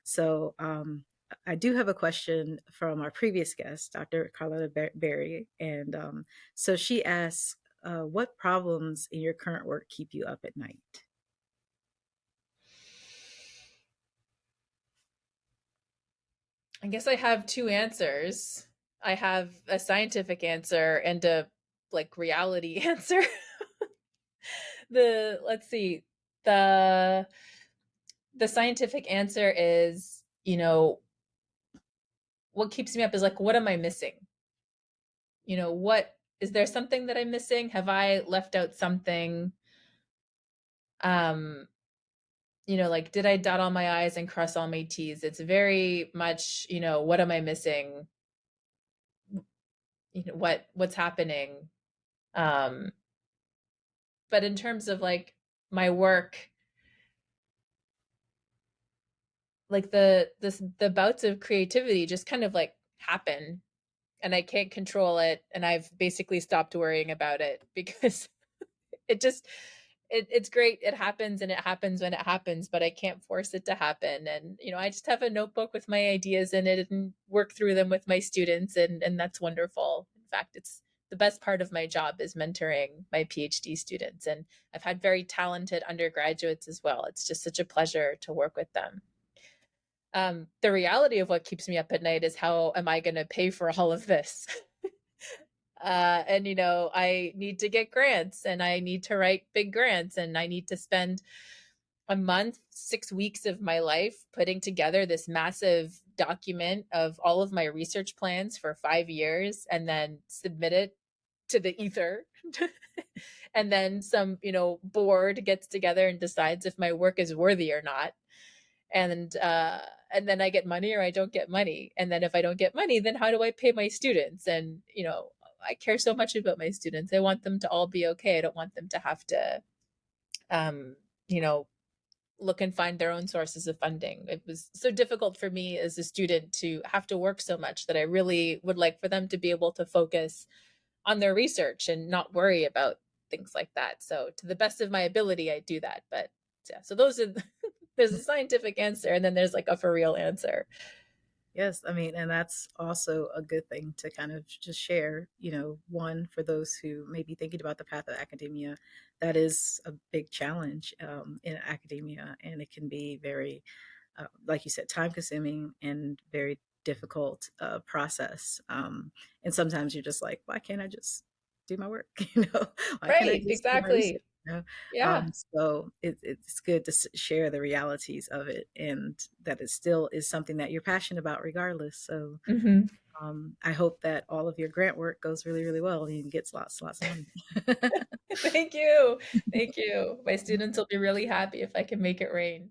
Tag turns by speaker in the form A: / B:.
A: So I do have a question from our previous guest, Dr. Carlotta Berry. And so she asks, what problems in your current work keep you up at night?
B: I guess I have two answers. I have a scientific answer and a reality answer. The let's see. The the scientific answer is, what keeps me up is what am I missing? What is there something that I'm missing? Have I left out something? Um, did I dot all my I's and cross all my T's? It's very much, what am I missing? What's happening? Um, but in terms of my work, the bouts of creativity just kind of happen, and I can't control it, and I've basically stopped worrying about it because it just it's great. It happens, and it happens when it happens, but I can't force it to happen. And I just have a notebook with my ideas in it and work through them with my students, and that's wonderful. In fact, it's the best part of my job is mentoring my PhD students, and I've had very talented undergraduates as well. It's just such a pleasure to work with them. The reality of what keeps me up at night is how am I going to pay for all of this? And I need to get grants, and I need to write big grants, and I need to spend a month, 6 weeks of my life putting together this massive document of all of my research plans for 5 years and then submit it to the ether. And then some, board gets together and decides if my work is worthy or not. And then I get money or I don't get money. And then if I don't get money, then how do I pay my students? And I care so much about my students. I want them to all be okay. I don't want them to have to um, you know, look and find their own sources of funding. It was so difficult for me as a student to have to work so much that I really would like for them to be able to focus on their research and not worry about things like that. So to the best of my ability, I do that. But yeah, so those are there's a scientific answer, and then there's a for real answer.
A: Yes, I mean, and that's also a good thing to kind of just share. One, for those who may be thinking about the path of academia, that is a big challenge in academia, and it can be very, like you said, time consuming and very difficult process. And sometimes you're just like, why can't I just do my work? Why can't I
B: Right,
A: just do my research?
B: exactly.
A: You know?
B: Yeah.
A: So it's good to share the realities of it, and that it still is something that you're passionate about regardless. So
B: Hmm.
A: I hope that all of your grant work goes really, really well and you get lots of money.
B: Thank you. Thank you. My students will be really happy if I can make it rain.